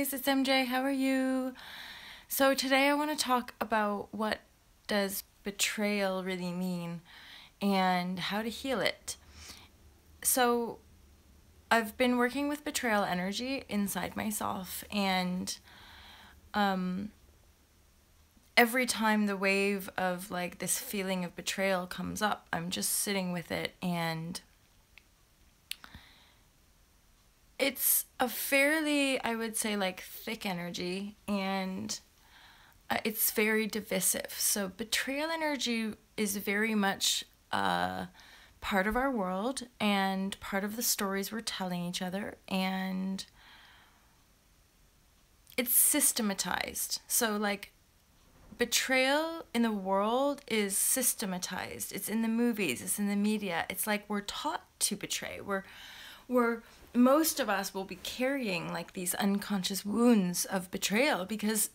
guys, it's MJ. How are you? So today I want to talk about what does betrayal really mean and how to heal it. So I've been working with betrayal energy inside myself, and every time the wave of like this feeling of betrayal comes up, I'm just sitting with it, and it's a fairly, I would say, like thick energy, and it's very divisive. So betrayal energy is very much part of our world and part of the stories we're telling each other, and it's systematized. So like betrayal in the world is systematized. It's in the movies, it's in the media. It's like we're taught to betray. We're most of us will be carrying like these unconscious wounds of betrayal because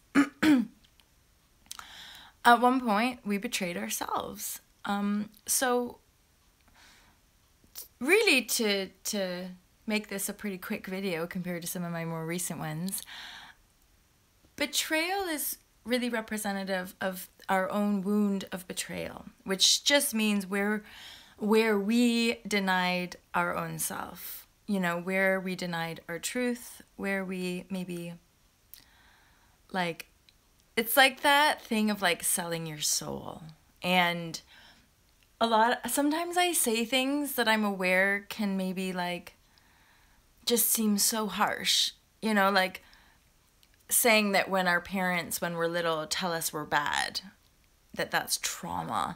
at one point we betrayed ourselves. So really to make this a pretty quick video compared to some of my more recent ones, betrayal is really representative of our own wound of betrayal, which just means where we denied our own self. You know, where we denied our truth, where we maybe, like, it's like that thing of like selling your soul. And sometimes I say things that I'm aware can maybe like just seem so harsh, you know, like saying that when our parents, when we're little, tell us we're bad, that's trauma.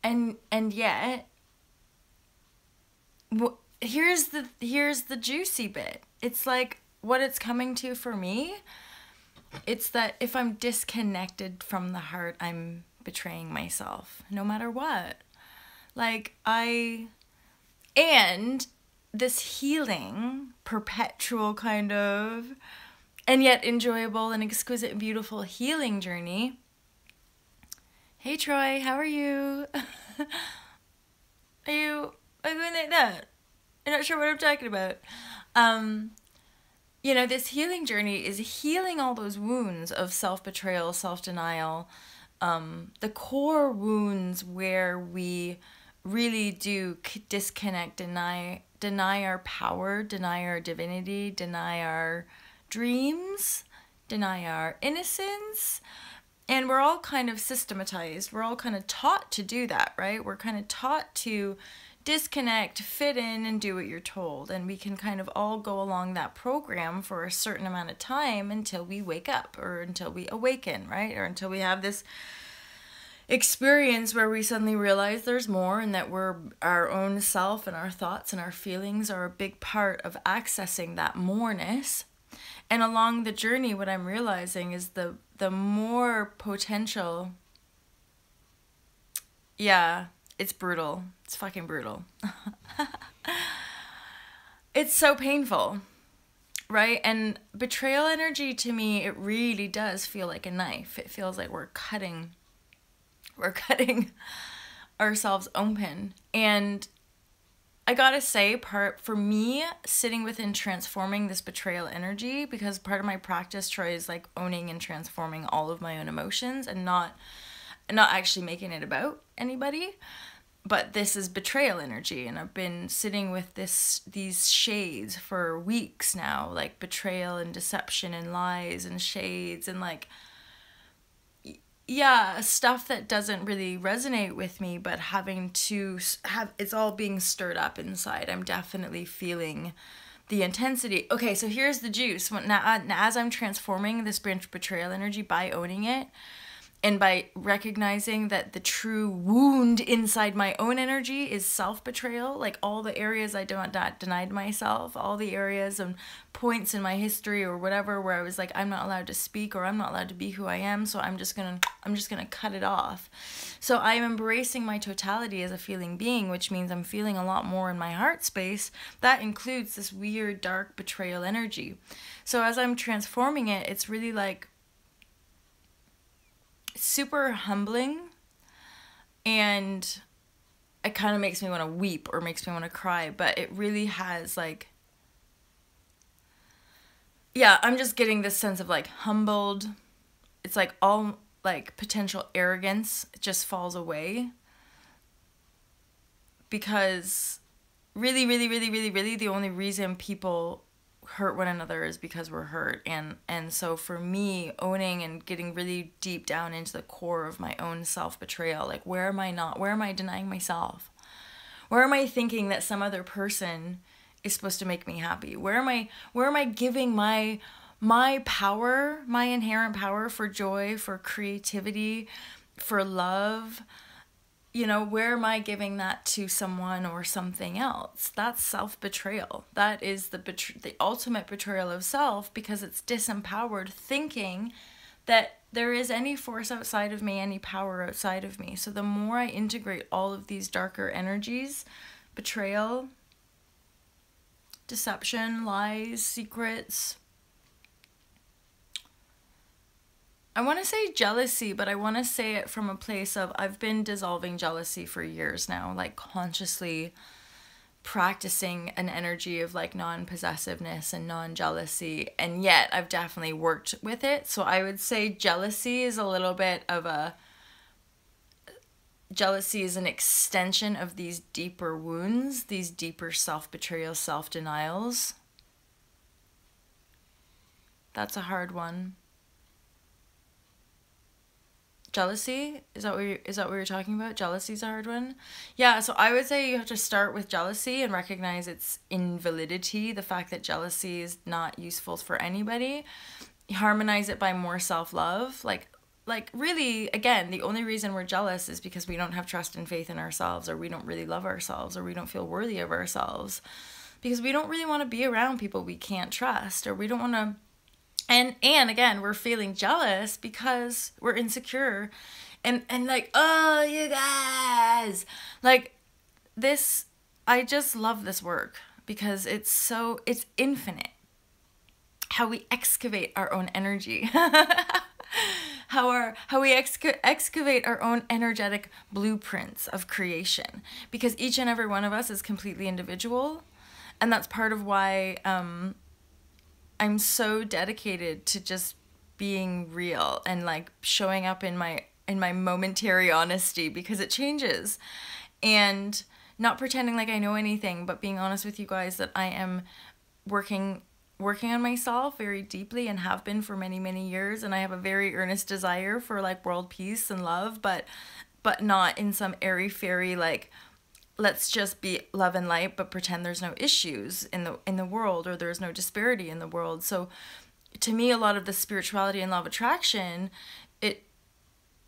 And yet, here's the juicy bit. It's like what it's coming to for me. It's that if I'm disconnected from the heart, I'm betraying myself, no matter what. And this healing, perpetual kind of, and yet enjoyable and exquisite and beautiful healing journey. Hey Troy, how are you? Are you going like that? I'm not sure what I'm talking about. You know, this healing journey is healing all those wounds of self-betrayal, self-denial, the core wounds where we really do disconnect, deny our power, deny our divinity, deny our dreams, deny our innocence. And we're all kind of systematized. We're all kind of taught to do that, right? We're kind of taught to disconnect, fit in, and do what you're told. And we can kind of all go along that program for a certain amount of time until we wake up or until we awaken, right? Or until we have this experience where we suddenly realize there's more and that we're our own self, and our thoughts and our feelings are a big part of accessing that moreness. And along the journey, what I'm realizing is the more potential, yeah, it's brutal. It's fucking brutal. It's so painful, right? And betrayal energy, to me, it really does feel like a knife. It feels like we're cutting ourselves open. And I gotta say, for me, sitting within transforming this betrayal energy, because part of my practice, Troy, is like owning and transforming all of my own emotions and not actually making it about anybody. But this is betrayal energy, and I've been sitting with these shades for weeks now, like betrayal and deception and lies and shades and like, yeah, stuff that doesn't really resonate with me, but having to have, it's all being stirred up inside. I'm definitely feeling the intensity. Okay, so here's the juice. Now, as I'm transforming this betrayal energy by owning it, and by recognizing that the true wound inside my own energy is self-betrayal, like all the areas I denied myself, all the areas and points in my history or whatever where I was like, I'm not allowed to speak or I'm not allowed to be who I am, so I'm just gonna cut it off. So I'm embracing my totality as a feeling being, which means I'm feeling a lot more in my heart space. That includes this weird, dark betrayal energy. So as I'm transforming it, it's really like super humbling, and it kind of makes me want to weep or makes me want to cry, but it really has like yeah, I'm just getting this sense of like humbled. It's like all like potential arrogance just falls away, because really, really, really, really, really the only reason people hurt one another is because we're hurt. And so for me, owning and getting really deep down into the core of my own self-betrayal, like where am I denying myself? Where am I thinking that some other person is supposed to make me happy? Where am I giving my power, my inherent power for joy, for creativity, for love? You know, where am I giving that to someone or something else? That's self-betrayal. That is the ultimate betrayal of self, because it's disempowered thinking that there is any force outside of me, any power outside of me. So the more I integrate all of these darker energies, betrayal, deception, lies, secrets, I want to say jealousy, but I want to say it from a place of I've been dissolving jealousy for years now, like consciously practicing an energy of like non-possessiveness and non-jealousy, and yet I've definitely worked with it. So I would say jealousy is an extension of these deeper wounds, these deeper self-betrayal, self-denials. That's a hard one. Jealousy? Is that what you're talking about? Jealousy's a hard one? Yeah, so I would say you have to start with jealousy and recognize its invalidity, the fact that jealousy is not useful for anybody. Harmonize it by more self-love. Like really, again, the only reason we're jealous is because we don't have trust and faith in ourselves, or we don't really love ourselves, or we don't feel worthy of ourselves. Because we don't really want to be around people we can't trust, or we don't want to. And again, we're feeling jealous because we're insecure, and like, oh, you guys, like this. I just love this work because it's infinite. How we excavate our own energy, how we excavate our own energetic blueprints of creation, because each and every one of us is completely individual, and that's part of why I'm so dedicated to just being real and like showing up in my momentary honesty, because it changes, and not pretending like I know anything, but being honest with you guys that I am working on myself very deeply and have been for many, many years, and I have a very earnest desire for like world peace and love, but not in some airy fairy like let's just be love and light, but pretend there's no issues in the world, or there's no disparity in the world. So to me, a lot of the spirituality and law of attraction,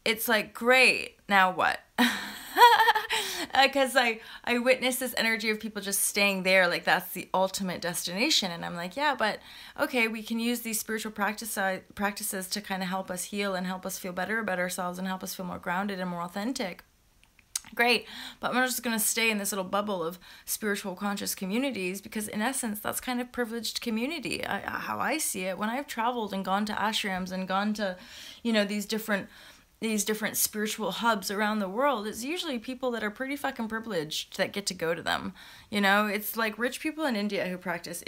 it's like, great, now what? Because I witness this energy of people just staying there, like that's the ultimate destination, and I'm like, yeah, but okay, we can use these spiritual practices to kind of help us heal and help us feel better about ourselves and help us feel more grounded and more authentic. Great, but I'm not just going to stay in this little bubble of spiritual conscious communities, because in essence that's kind of privileged community, how I see it. When I've traveled and gone to ashrams and gone to, you know, these different spiritual hubs around the world, it's usually people that are pretty fucking privileged that get to go to them. You know, it's like rich people in India who practice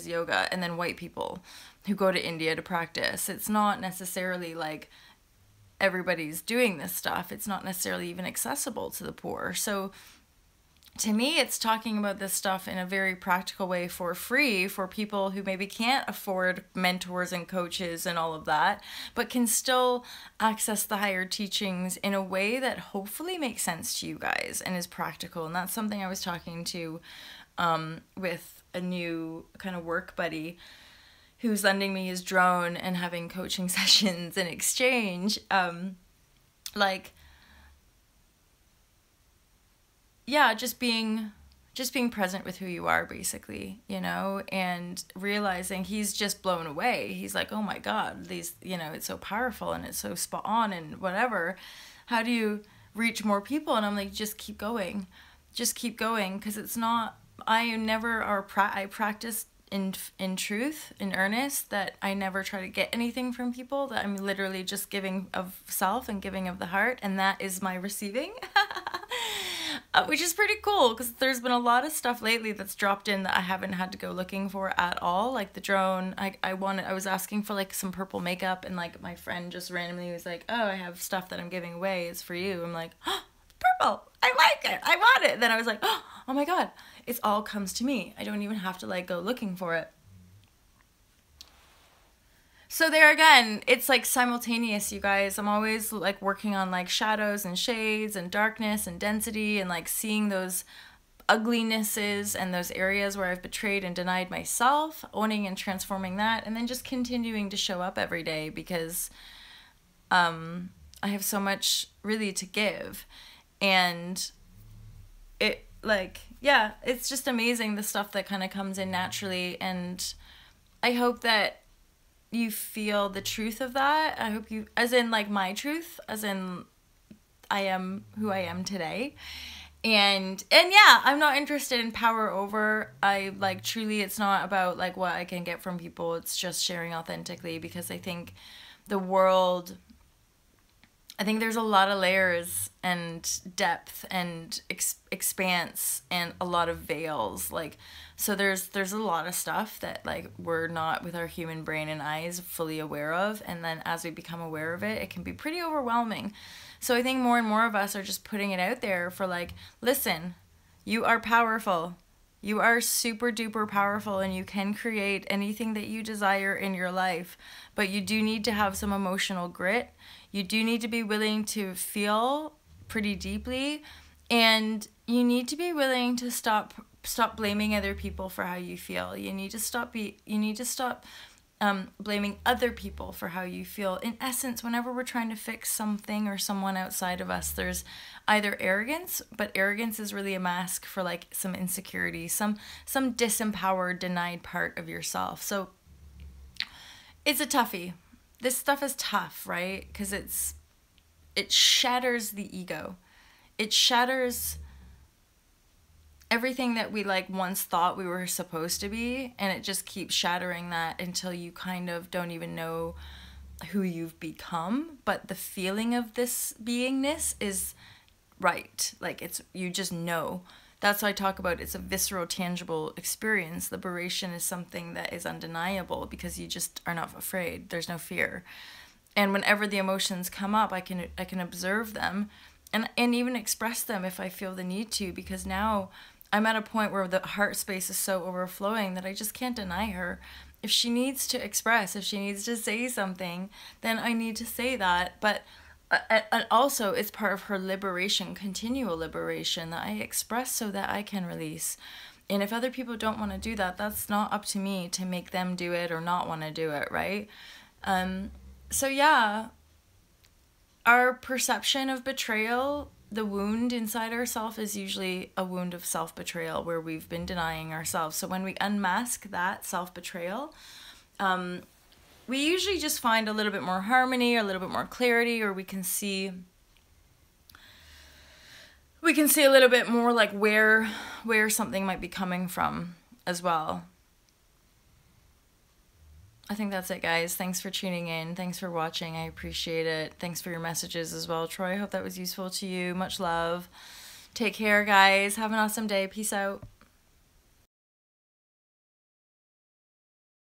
yoga, and then white people who go to India to practice. It's not necessarily like everybody's doing this stuff. It's not necessarily even accessible to the poor. So to me, it's talking about this stuff in a very practical way for free for people who maybe can't afford mentors and coaches and all of that, but can still access the higher teachings in a way that hopefully makes sense to you guys and is practical. And that's something I was talking to with a new kind of work buddy who's lending me his drone and having coaching sessions in exchange. Just being present with who you are, basically, you know, and realizing he's just blown away. He's like, oh my God, these, you know, it's so powerful and it's so spot on and whatever. How do you reach more people? And I'm like, just keep going, because it's not, I practice in truth, in earnest, that I never try to get anything from people, that I'm literally just giving of self and giving of the heart, and that is my receiving. Which is pretty cool because there's been a lot of stuff lately that's dropped in that I haven't had to go looking for at all. Like the drone, I was asking for like some purple makeup, and like my friend just randomly was like, "Oh, I have stuff that I'm giving away. It's for you." I'm like, "Oh, purple! I like it. I want it." Then I was like, "Oh my god, it all comes to me. I don't even have to like go looking for it." So there again, it's like simultaneous, you guys. I'm always like working on like shadows and shades and darkness and density and like seeing those uglinesses and those areas where I've betrayed and denied myself, owning and transforming that, and then just continuing to show up every day because I have so much really to give. And it like, yeah, it's just amazing the stuff that kind of comes in naturally. And I hope that you feel the truth of that. I hope you, as in like my truth, as in I am who I am today. And yeah, I'm not interested in power over. I like truly, it's not about like what I can get from people. It's just sharing authentically because I think the world, I think there's a lot of layers and depth and expanse and a lot of veils. Like, so there's a lot of stuff that like we're not with our human brain and eyes fully aware of. And then as we become aware of it, it can be pretty overwhelming. So I think more and more of us are just putting it out there for like, listen, you are powerful. You are super duper powerful and you can create anything that you desire in your life. But you do need to have some emotional grit. You do need to be willing to feel pretty deeply, and you need to be willing to stop blaming other people for how you feel. You need to stop blaming other people for how you feel. In essence, whenever we're trying to fix something or someone outside of us, there's either arrogance, but arrogance is really a mask for like some insecurity, some disempowered, denied part of yourself. So it's a toughie. This stuff is tough, right? Because it shatters the ego. It shatters everything that we like once thought we were supposed to be, and it just keeps shattering that until you kind of don't even know who you've become. But the feeling of this beingness is right. Like you just know. That's why I talk about it's a visceral, tangible experience. Liberation is something that is undeniable because you just are not afraid. There's no fear. And whenever the emotions come up, I can observe them and even express them if I feel the need to, because now I'm at a point where the heart space is so overflowing that I just can't deny her. If she needs to express, if she needs to say something, then I need to say that. But and also it's part of her liberation, continual liberation that I express so that I can release. And if other people don't want to do that, that's not up to me to make them do it or not want to do it, right? So yeah, our perception of betrayal, the wound inside ourselves is usually a wound of self-betrayal where we've been denying ourselves. So when we unmask that self-betrayal, we usually just find a little bit more harmony or a little bit more clarity, or we can see a little bit more like where something might be coming from as well. I think that's it, guys. Thanks for tuning in. Thanks for watching. I appreciate it. Thanks for your messages as well, Troy. I hope that was useful to you. Much love. Take care, guys. Have an awesome day. Peace out.